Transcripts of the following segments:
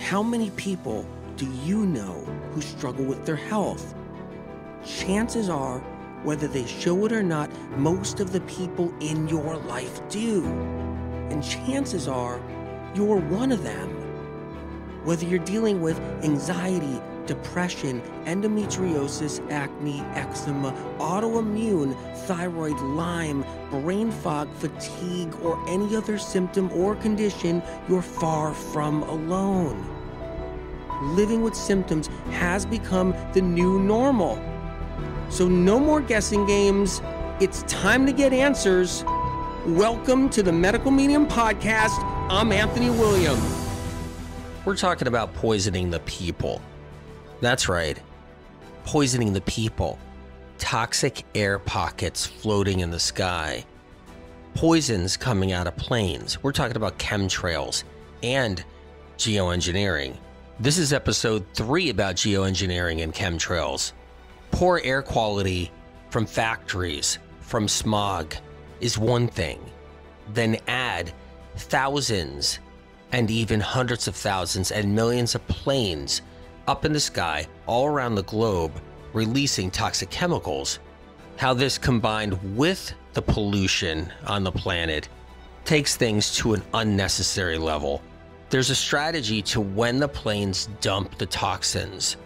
How many people do you know who struggle with their health? Chances are, whether they show it or not, most of the people in your life do. And chances are, you're one of them. Whether you're dealing with anxiety, depression, endometriosis, acne, eczema, autoimmune, thyroid, Lyme, brain fog, fatigue, or any other symptom or condition, you're far from alone. Living with symptoms has become the new normal. So no more guessing games. It's time to get answers. Welcome to the Medical Medium Podcast. I'm Anthony William. We're talking about poisoning the people. That's right, poisoning the people. Toxic air pockets floating in the sky. Poisons coming out of planes. We're talking about chemtrails and geoengineering. This is episode 3 about geoengineering and chemtrails. Poor air quality from factories, from smog, is one thing. Then add thousands and even hundreds of thousands and millions of planes up in the sky all around the globe releasing toxic chemicals. How this combined with the pollution on the planet takes things to an unnecessary level. There's a strategy to when the planes dump the toxins.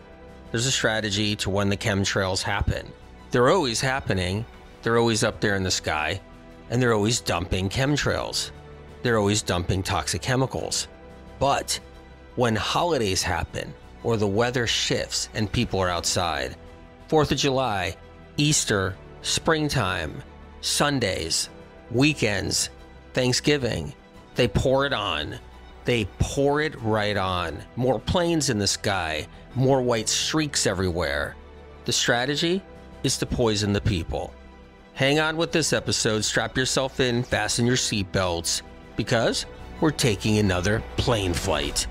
There's a strategy to when the chemtrails happen. They're always happening. They're always up there in the sky, and they're always dumping chemtrails. They're always dumping toxic chemicals. But when holidays happen, or the weather shifts and people are outside, 4th of July, Easter, springtime, Sundays, weekends, Thanksgiving, they pour it on. They pour it right on. More planes in the sky, more white streaks everywhere. The strategy is to poison the people. Hang on with this episode, strap yourself in, fasten your seatbelts, because we're taking another plane flight.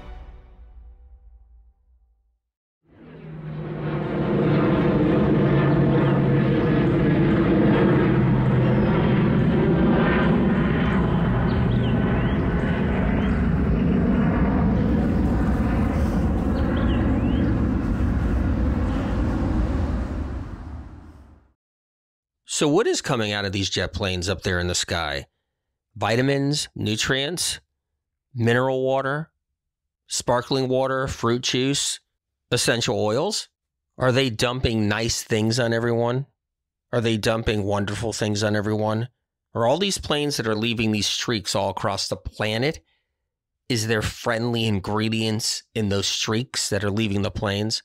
So what is coming out of these jet planes up there in the sky? Vitamins, nutrients, mineral water, sparkling water, fruit juice, essential oils? Are they dumping nice things on everyone? Are they dumping wonderful things on everyone? Are all these planes that are leaving these streaks all across the planet, is there friendly ingredients in those streaks that are leaving the planes?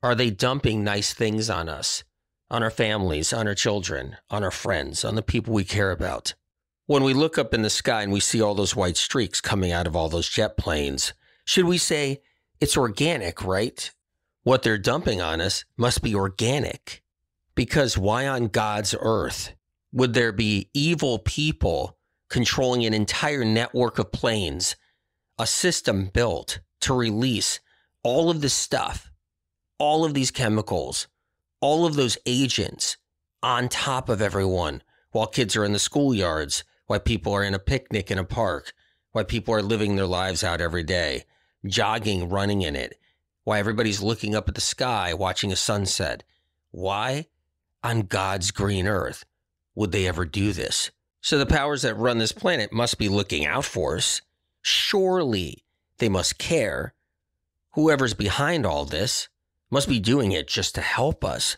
Are they dumping nice things on us? On our families, on our children, on our friends, on the people we care about? When we look up in the sky and we see all those white streaks coming out of all those jet planes, should we say it's organic, right? What they're dumping on us must be organic. Because why on God's earth would there be evil people controlling an entire network of planes, a system built to release all of this stuff, all of these chemicals, all of those agents on top of everyone while kids are in the schoolyards, while people are in a picnic in a park, while people are living their lives out every day, jogging, running in it, while everybody's looking up at the sky, watching a sunset? Why on God's green earth would they ever do this? So the powers that run this planet must be looking out for us. Surely they must care. Whoever's behind all this must be doing it just to help us.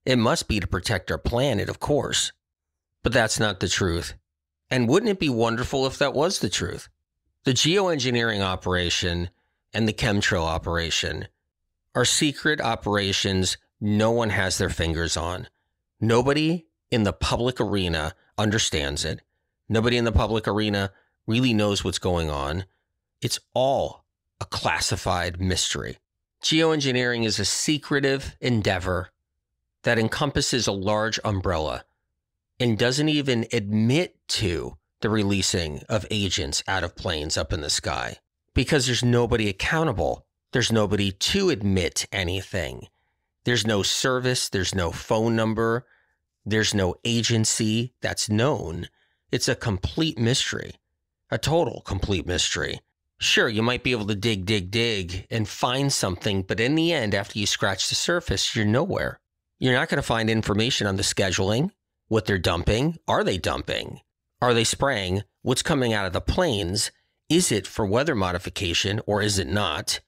It must be to protect our planet, of course. But that's not the truth. And wouldn't it be wonderful if that was the truth? The geoengineering operation and the chemtrail operation are secret operations no one has their fingers on. Nobody in the public arena understands it. Nobody in the public arena really knows what's going on. It's all a classified mystery. Geoengineering is a secretive endeavor that encompasses a large umbrella and doesn't even admit to the releasing of agents out of planes up in the sky because there's nobody accountable. There's nobody to admit anything. There's no service. There's no phone number. There's no agency that's known. It's a complete mystery, a total complete mystery. Sure, you might be able to dig, and find something, but in the end, after you scratch the surface, you're nowhere. You're not going to find information on the scheduling, what they're dumping. Are they dumping? Are they spraying? What's coming out of the planes? Is it for weather modification or is it not?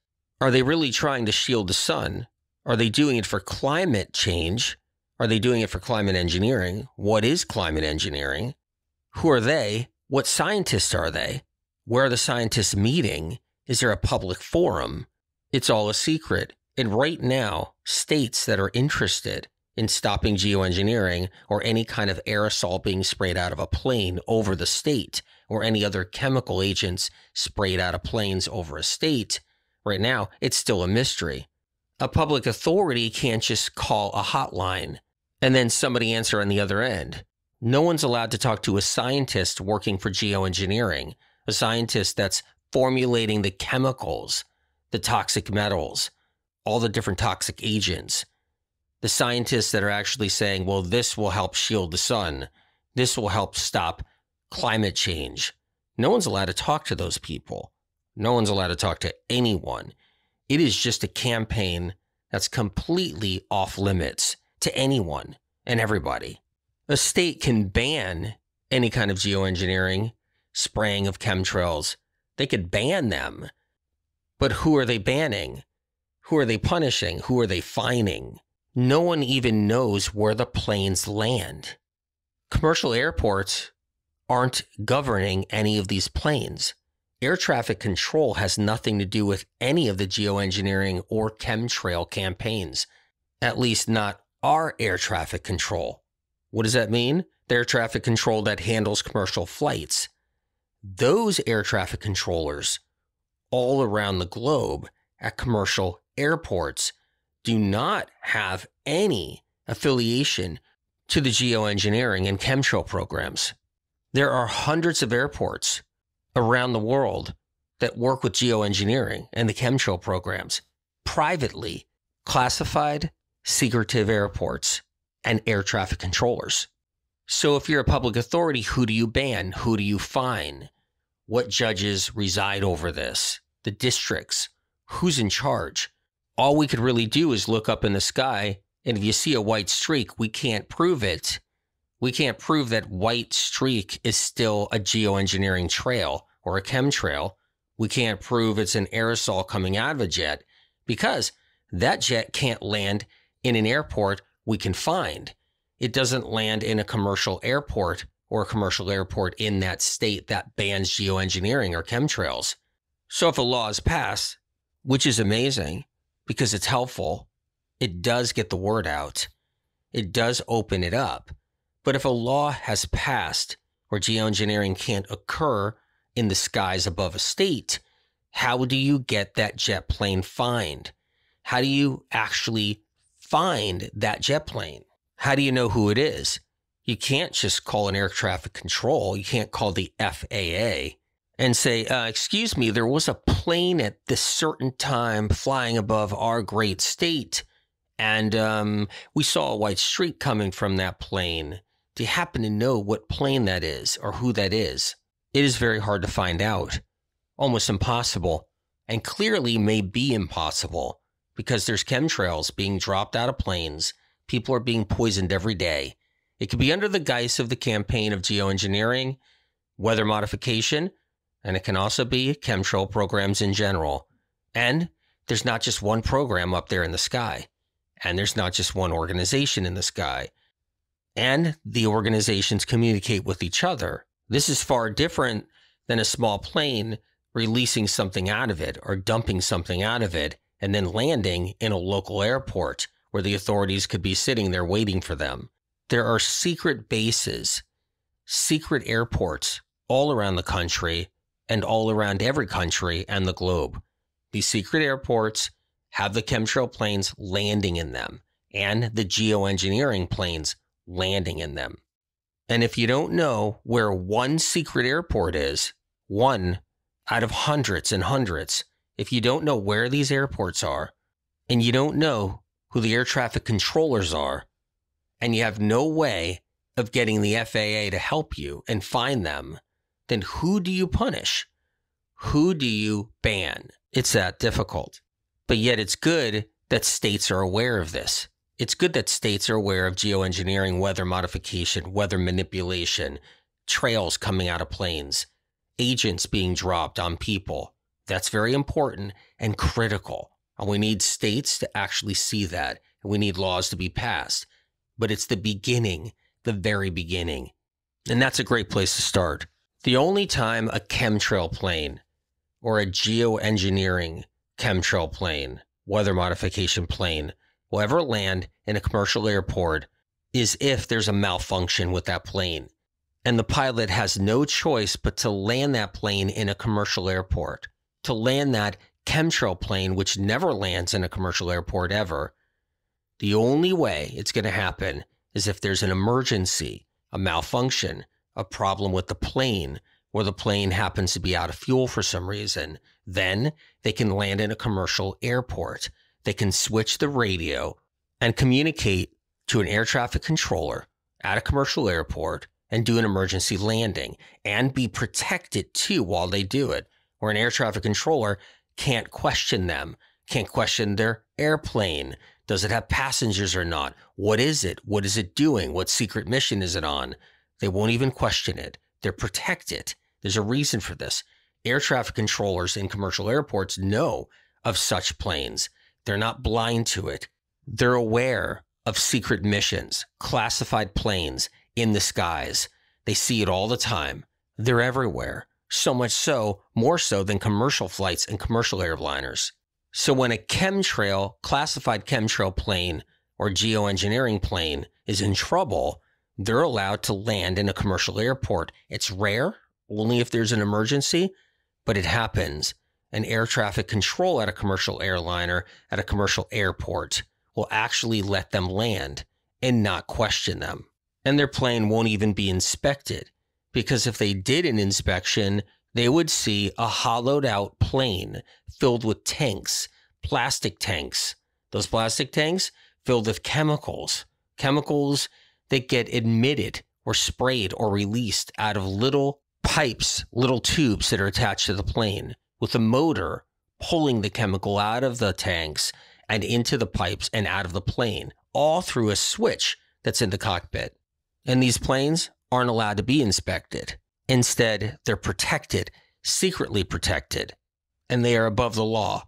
Are they really trying to shield the sun? Are they doing it for climate change? Are they doing it for climate engineering? What is climate engineering? Who are they? What scientists are they? Where are the scientists meeting? Is there a public forum? It's all a secret. And right now, states that are interested in stopping geoengineering or any kind of aerosol being sprayed out of a plane over the state or any other chemical agents sprayed out of planes over a state, right now, it's still a mystery. A public authority can't just call a hotline and then somebody answer on the other end. No one's allowed to talk to a scientist working for geoengineering, a scientist that's formulating the chemicals, the toxic metals, all the different toxic agents. The scientists that are actually saying, well, this will help shield the sun. This will help stop climate change. No one's allowed to talk to those people. No one's allowed to talk to anyone. It is just a campaign that's completely off limits to anyone and everybody. A state can ban any kind of geoengineering, spraying of chemtrails. They could ban them. But who are they banning? Who are they punishing? Who are they fining? No one even knows where the planes land. Commercial airports aren't governing any of these planes. Air traffic control has nothing to do with any of the geoengineering or chemtrail campaigns, at least not our air traffic control. What does that mean? The air traffic control that handles commercial flights. Those air traffic controllers all around the globe at commercial airports do not have any affiliation to the geoengineering and chemtrail programs. There are hundreds of airports around the world that work with geoengineering and the chemtrail programs, privately classified, secretive airports and air traffic controllers. So if you're a public authority, who do you ban? Who do you fine? What judges reside over this? The districts? Who's in charge? All we could really do is look up in the sky, and if you see a white streak, we can't prove it. We can't prove that white streak is still a geoengineering trail or a chemtrail. We can't prove it's an aerosol coming out of a jet because that jet can't land in an airport we can find. It doesn't land in a commercial airport or a commercial airport in that state that bans geoengineering or chemtrails. So if a law is passed, which is amazing because it's helpful, it does get the word out. It does open it up. But if a law has passed where geoengineering can't occur in the skies above a state, how do you get that jet plane fined? How do you actually find that jet plane? How do you know who it is? You can't just call an air traffic control. You can't call the FAA and say, excuse me, there was a plane at this certain time flying above our great state, and we saw a white streak coming from that plane. Do you happen to know what plane that is or who that is? It is very hard to find out, almost impossible, and clearly may be impossible because there's chemtrails being dropped out of planes. People are being poisoned every day. It could be under the guise of the campaign of geoengineering, weather modification, and it can also be chemtrail programs in general. And there's not just one program up there in the sky, and there's not just one organization in the sky. And the organizations communicate with each other. This is far different than a small plane releasing something out of it or dumping something out of it and then landing in a local airport where the authorities could be sitting there waiting for them. There are secret bases, secret airports all around the country and all around every country and the globe. These secret airports have the chemtrail planes landing in them and the geoengineering planes landing in them. And if you don't know where one secret airport is, one out of hundreds and hundreds, if you don't know where these airports are, and you don't know who the air traffic controllers are, and you have no way of getting the FAA to help you and find them, then who do you punish? Who do you ban? It's that difficult. But yet it's good that states are aware of this. It's good that states are aware of geoengineering, weather modification, weather manipulation, trails coming out of planes, agents being dropped on people. That's very important and critical. And we need states to actually see that. And we need laws to be passed. But it's the beginning, the very beginning. And that's a great place to start. The only time a chemtrail plane or a geoengineering chemtrail plane, weather modification plane, will ever land in a commercial airport is if there's a malfunction with that plane. And the pilot has no choice but to land that plane in a commercial airport. To land that chemtrail plane, which never lands in a commercial airport ever, the only way it's going to happen is if there's an emergency, a malfunction, a problem with the plane, or the plane happens to be out of fuel for some reason. Then they can land in a commercial airport. They can switch the radio and communicate to an air traffic controller at a commercial airport and do an emergency landing and be protected too while they do it, where an air traffic controller can't question them, can't question their airplane. Does it have passengers or not? What is it? What is it doing? What secret mission is it on? They won't even question it. They're protected. There's a reason for this. Air traffic controllers in commercial airports know of such planes. They're not blind to it. They're aware of secret missions, classified planes in the skies. They see it all the time. They're everywhere. So much so, more so than commercial flights and commercial airliners. So when a chemtrail, classified chemtrail plane or geoengineering plane is in trouble, they're allowed to land in a commercial airport. It's rare, only if there's an emergency, but it happens. An air traffic control at a commercial airliner, at a commercial airport, will actually let them land and not question them. And their plane won't even be inspected, because if they did an inspection, they would see a hollowed out plane filled with tanks, plastic tanks. Those plastic tanks filled with chemicals that get emitted or sprayed or released out of little pipes, little tubes that are attached to the plane, with a motor pulling the chemical out of the tanks and into the pipes and out of the plane, all through a switch that's in the cockpit. And these planes aren't allowed to be inspected. Instead, they're protected, secretly protected, and they are above the law,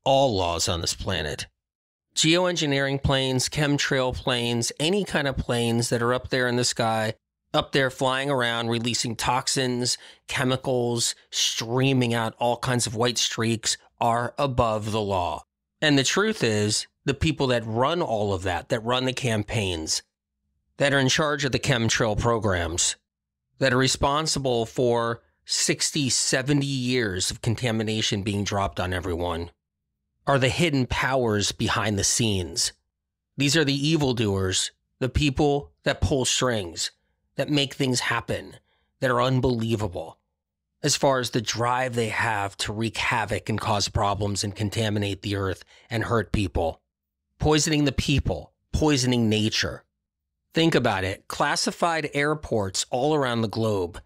all laws on this planet. Geoengineering planes, chemtrail planes, any kind of planes that are up there in the sky, up there flying around, releasing toxins, chemicals, streaming out all kinds of white streaks, are above the law. And the truth is, the people that run all of that run the campaigns, that are in charge of the chemtrail programs, that are responsible for 60, 70 years of contamination being dropped on everyone, are the hidden powers behind the scenes. These are the evildoers, the people that pull strings, that make things happen, that are unbelievable, as far as the drive they have to wreak havoc and cause problems and contaminate the earth and hurt people, poisoning the people, poisoning nature. Think about it. Classified airports all around the globe,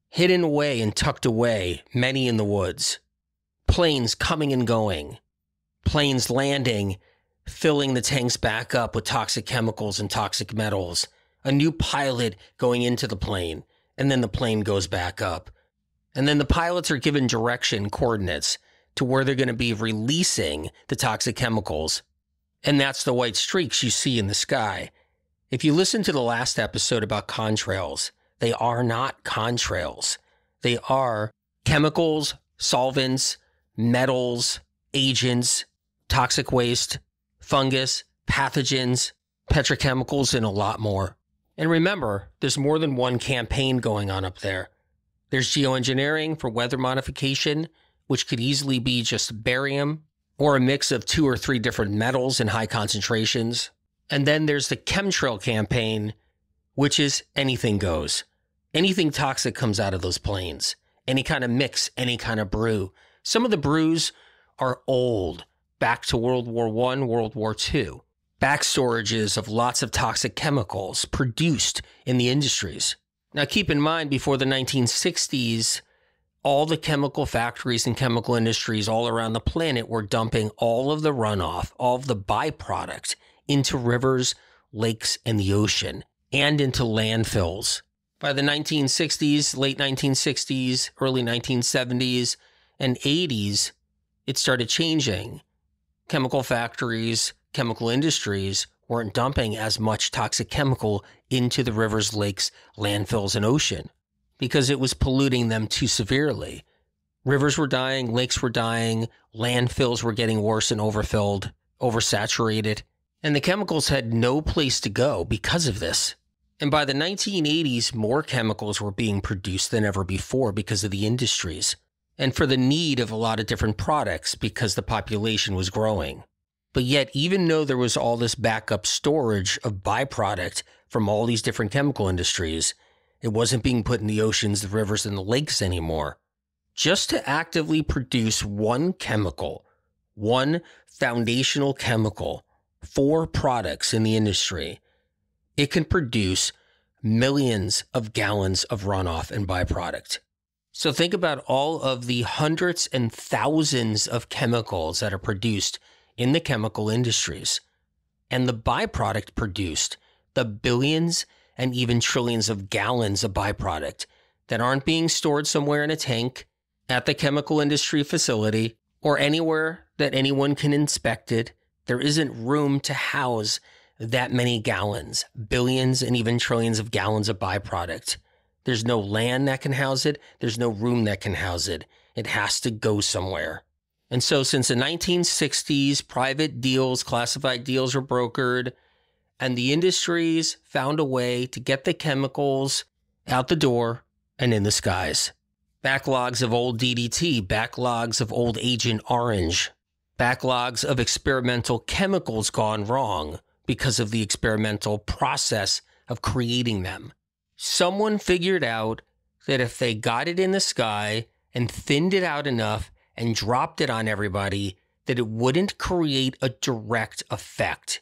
hidden away and tucked away, many in the woods. Planes coming and going. Planes landing, filling the tanks back up with toxic chemicals and toxic metals. A new pilot going into the plane, and then the plane goes back up. And then the pilots are given direction, coordinates, to where they're going to be releasing the toxic chemicals. And that's the white streaks you see in the sky. If you listen to the last episode about contrails, they are not contrails. They are chemicals, solvents, metals, agents, toxic waste, fungus, pathogens, petrochemicals, and a lot more. And remember, there's more than one campaign going on up there. There's geoengineering for weather modification, which could easily be just barium or a mix of 2 or 3 different metals in high concentrations. And then there's the chemtrail campaign, which is anything goes. Anything toxic comes out of those planes. Any kind of mix, any kind of brew. Some of the brews are old, back to World War I, World War II. Back storages of lots of toxic chemicals produced in the industries. Now keep in mind, before the 1960s, all the chemical factories and chemical industries all around the planet were dumping all of the runoff, all of the byproduct into rivers, lakes, and the ocean, and into landfills. By the 1960s, late 1960s, early 1970s, and 80s, it started changing. Chemical factories, chemical industries weren't dumping as much toxic chemical into the rivers, lakes, landfills, and ocean because it was polluting them too severely. Rivers were dying, lakes were dying, landfills were getting worse and overfilled, oversaturated, and the chemicals had no place to go because of this. And by the 1980s, more chemicals were being produced than ever before because of the industries, and for the need of a lot of different products because the population was growing. But yet, even though there was all this backup storage of byproduct from all these different chemical industries, it wasn't being put in the oceans, the rivers, and the lakes anymore. Just to actively produce one chemical, one foundational chemical for products in the industry, it can produce millions of gallons of runoff and byproduct. So think about all of the hundreds and thousands of chemicals that are produced in the chemical industries, and the byproduct produced, the billions and even trillions of gallons of byproduct that aren't being stored somewhere in a tank at the chemical industry facility or anywhere that anyone can inspect it. There isn't room to house that many gallons, billions and even trillions of gallons of byproduct. There's no land that can house it. There's no room that can house it. It has to go somewhere. And so since the 1960s, private deals, classified deals were brokered, and the industries found a way to get the chemicals out the door and in the skies. Backlogs of old DDT, backlogs of old Agent Orange, backlogs of experimental chemicals gone wrong because of the experimental process of creating them. Someone figured out that if they got it in the sky and thinned it out enough and dropped it on everybody, that it wouldn't create a direct effect.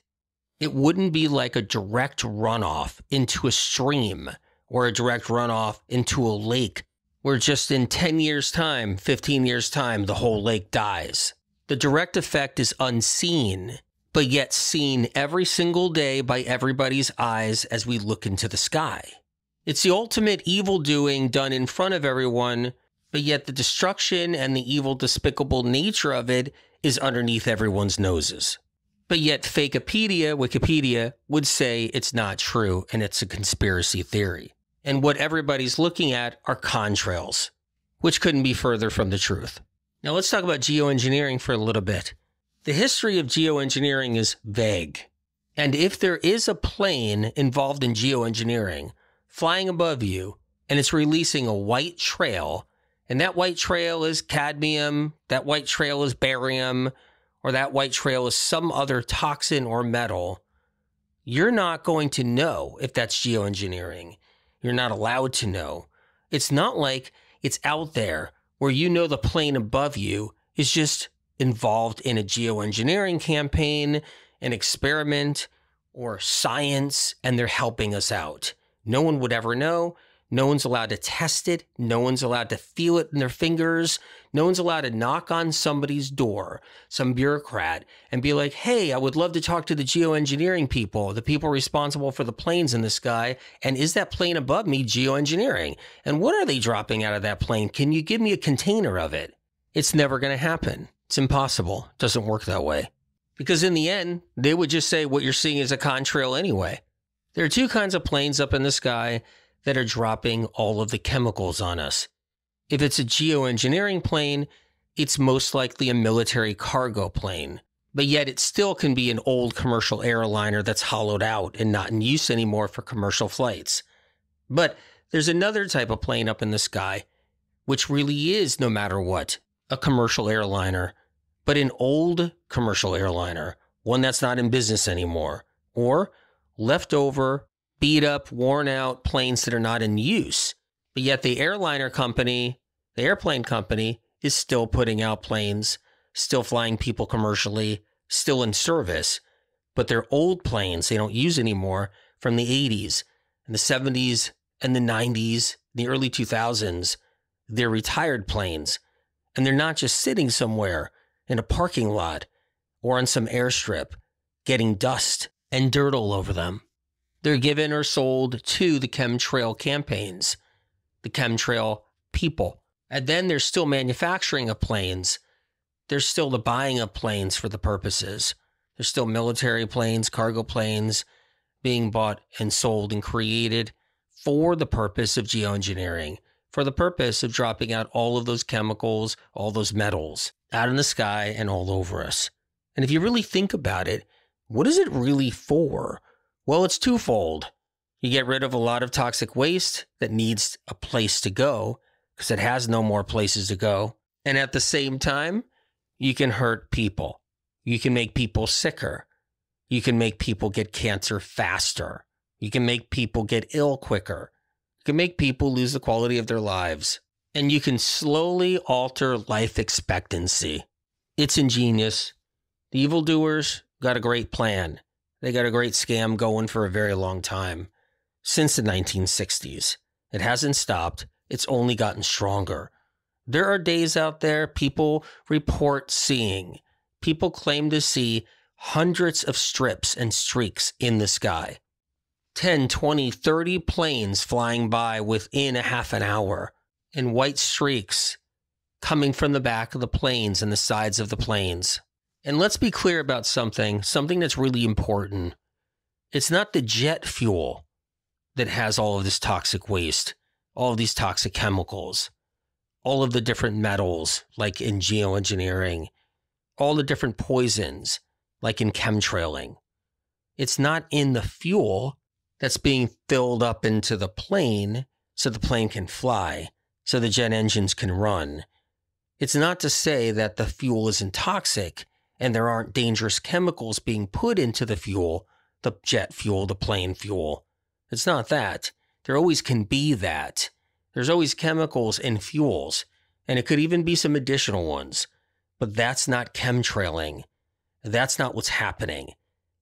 It wouldn't be like a direct runoff into a stream or a direct runoff into a lake where just in 10 years' time, 15 years' time, the whole lake dies. The direct effect is unseen, but yet seen every single day by everybody's eyes as we look into the sky. It's the ultimate evil doing done in front of everyone, but yet the destruction and the evil, despicable nature of it is underneath everyone's noses. But yet Wikipedia would say it's not true and it's a conspiracy theory. And what everybody's looking at are contrails, which couldn't be further from the truth. Now let's talk about geoengineering for a little bit. The history of geoengineering is vague. And if there is a plane involved in geoengineering flying above you and it's releasing a white trail, and that white trail is cadmium, that white trail is barium, or that white trail is some other toxin or metal, you're not going to know if that's geoengineering. You're not allowed to know. It's not like it's out there where you know the plane above you is just involved in a geoengineering campaign, an experiment, or science, and they're helping us out. No one would ever know. No one's allowed to test it. No one's allowed to feel it in their fingers. No one's allowed to knock on somebody's door, some bureaucrat, and be like, hey, I would love to talk to the geoengineering people, the people responsible for the planes in the sky. And is that plane above me geoengineering? And what are they dropping out of that plane? Can you give me a container of it? It's never going to happen. It's impossible. It doesn't work that way. Because in the end, they would just say what you're seeing is a contrail anyway. There are two kinds of planes up in the sky that are dropping all of the chemicals on us. If it's a geoengineering plane, it's most likely a military cargo plane, but yet it still can be an old commercial airliner that's hollowed out and not in use anymore for commercial flights. But there's another type of plane up in the sky, which really is, no matter what, a commercial airliner, but an old commercial airliner, one that's not in business anymore, or leftover, beat up, worn out planes that are not in use. But yet the airplane company is still putting out planes, still flying people commercially, still in service. But they're old planes they don't use anymore from the 80s and the 70s and the 90s, the early 2000s. They're retired planes, and they're not just sitting somewhere in a parking lot or on some airstrip getting dust and dirt all over them. They're given or sold to the chemtrail campaigns, the chemtrail people. And then there's still manufacturing of planes. There's still the buying of planes for the purposes. There's still military planes, cargo planes being bought and sold and created for the purpose of geoengineering, for the purpose of dropping out all of those chemicals, all those metals out in the sky and all over us. And if you really think about it, what is it really for? Well, it's twofold. You get rid of a lot of toxic waste that needs a place to go because it has no more places to go. And at the same time, you can hurt people. You can make people sicker. You can make people get cancer faster. You can make people get ill quicker. You can make people lose the quality of their lives. And you can slowly alter life expectancy. It's ingenious. The evildoers got a great plan. They got a great scam going for a very long time. Since the 1960s. It hasn't stopped. It's only gotten stronger. There are days out there people report seeing. People claim to see hundreds of strips and streaks in the sky. 10, 20, 30 planes flying by within a half an hour. And white streaks coming from the back of the planes and the sides of the planes. And let's be clear about something that's really important. It's not the jet fuel that has all of this toxic waste, all of these toxic chemicals, all of the different metals, like in geoengineering, all the different poisons, like in chemtrailing. It's not in the fuel that's being filled up into the plane so the plane can fly, so the jet engines can run. It's not to say that the fuel isn't toxic and there aren't dangerous chemicals being put into the fuel, the jet fuel, the plane fuel. It's not that. There always can be that. There's always chemicals in fuels, and it could even be some additional ones. But that's not chemtrailing. That's not what's happening.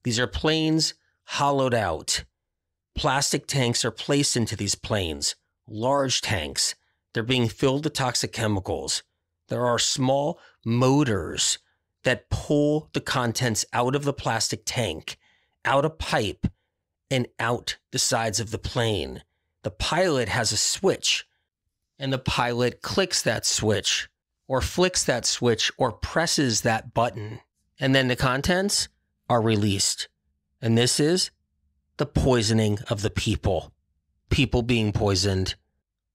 These are planes hollowed out. Plastic tanks are placed into these planes, large tanks. They're being filled with toxic chemicals. There are small motors that pull the contents out of the plastic tank, out a pipe, and out the sides of the plane. The pilot has a switch, and the pilot clicks that switch, or flicks that switch, or presses that button, and then the contents are released. And this is the poisoning of the people. People being poisoned.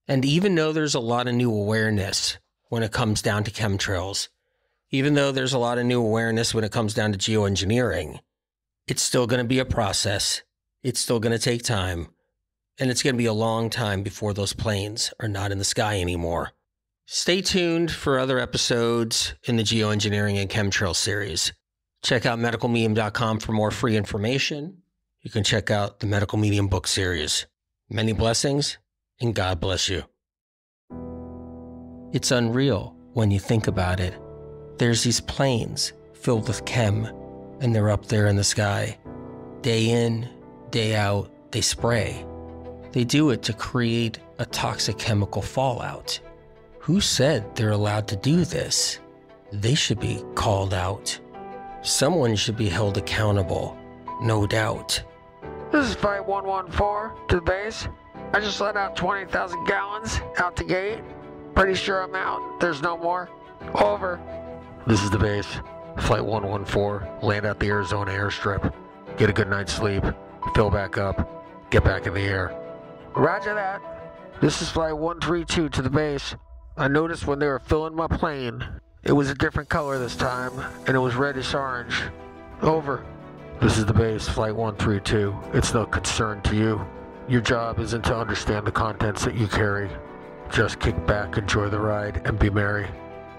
And even though there's a lot of new awareness when it comes down to chemtrails, even though there's a lot of new awareness when it comes down to geoengineering, it's still going to be a process. It's still going to take time. And it's going to be a long time before those planes are not in the sky anymore. Stay tuned for other episodes in the Geoengineering and Chemtrail series. Check out medicalmedium.com for more free information. You can check out the Medical Medium book series. Many blessings, and God bless you. It's unreal when you think about it. There's these planes filled with chem, and they're up there in the sky. Day in, day out, they spray. They do it to create a toxic chemical fallout. Who said they're allowed to do this? They should be called out. Someone should be held accountable, no doubt. This is Flight 114 to the base. I just let out 20,000 gallons out the gate. Pretty sure I'm out. There's no more. Over. This is the base. Flight 114. Land at the Arizona airstrip. Get a good night's sleep. Fill back up. Get back in the air. Roger that. This is Flight 132 to the base. I noticed when they were filling my plane, it was a different color this time, and it was reddish orange. Over. This is the base. Flight 132. It's no concern to you. Your job isn't to understand the contents that you carry. Just kick back, enjoy the ride, and be merry.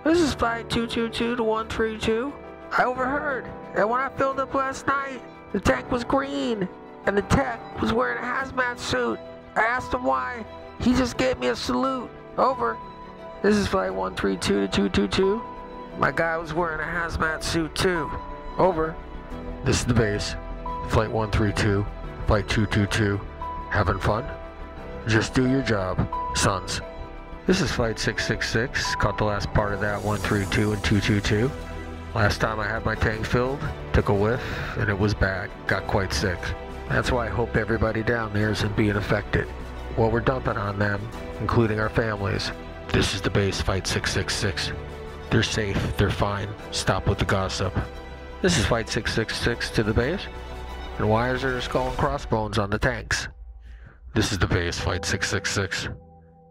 This is Flight 222 to 132. I overheard, and when I filled up last night, the tank was green, and the tech was wearing a hazmat suit. I asked him why. He just gave me a salute. Over. This is Flight 132 to 222. My guy was wearing a hazmat suit too. Over. This is the base. Flight 132, Flight 222. Having fun? Just do your job, sons. This is Flight 666. Caught the last part of that 132 and 222. Last time I had my tank filled, took a whiff, and it was bad. Got quite sick. That's why I hope everybody down there isn't being affected. Well, we're dumping on them, including our families. This is the base, Flight 666. They're safe. They're fine. Stop with the gossip. This is Flight 666 to the base. And why is there skull and crossbones on the tanks? This is the base, Flight 666.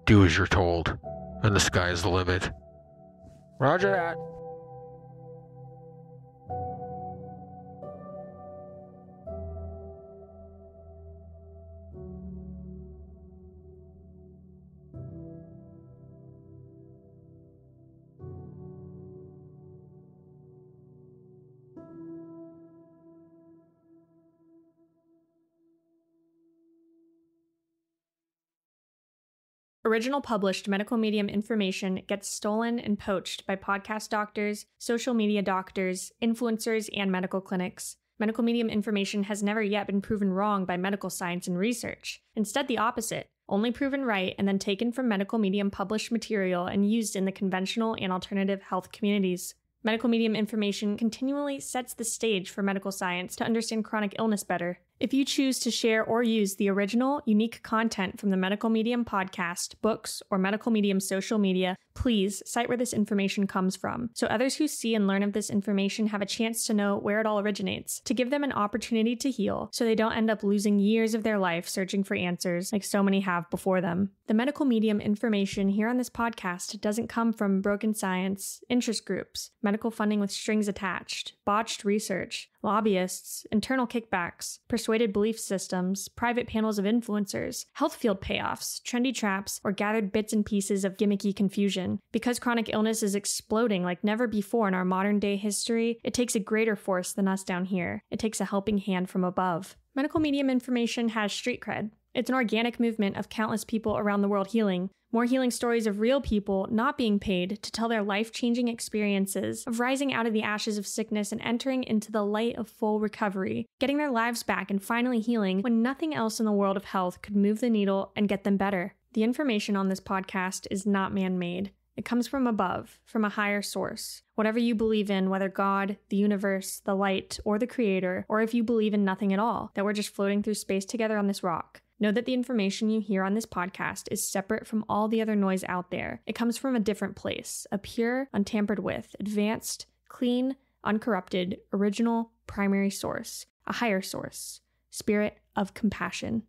Do as you're told, and the sky is the limit. Roger that. Original published medical medium information gets stolen and poached by podcast doctors, social media doctors, influencers, and medical clinics. Medical medium information has never yet been proven wrong by medical science and research. Instead, the opposite. Only proven right and then taken from medical medium published material and used in the conventional and alternative health communities. Medical medium information continually sets the stage for medical science to understand chronic illness better. If you choose to share or use the original, unique content from the Medical Medium podcast, books, or Medical Medium social media, please cite where this information comes from, so others who see and learn of this information have a chance to know where it all originates, to give them an opportunity to heal, so they don't end up losing years of their life searching for answers like so many have before them. The Medical Medium information here on this podcast doesn't come from broken science, interest groups, medical funding with strings attached, botched research, lobbyists, internal kickbacks, persuaded belief systems, private panels of influencers, health field payoffs, trendy traps, or gathered bits and pieces of gimmicky confusion. Because chronic illness is exploding like never before in our modern day history, it takes a greater force than us down here. It takes a helping hand from above. Medical medium information has street cred. It's an organic movement of countless people around the world healing. More healing stories of real people not being paid to tell their life-changing experiences of rising out of the ashes of sickness and entering into the light of full recovery, getting their lives back and finally healing when nothing else in the world of health could move the needle and get them better. The information on this podcast is not man-made. It comes from above, from a higher source. Whatever you believe in, whether God, the universe, the light, or the creator, or if you believe in nothing at all, that we're just floating through space together on this rock. Know that the information you hear on this podcast is separate from all the other noise out there. It comes from a different place, a pure, untampered with, advanced, clean, uncorrupted, original, primary source, a higher source, spirit of compassion.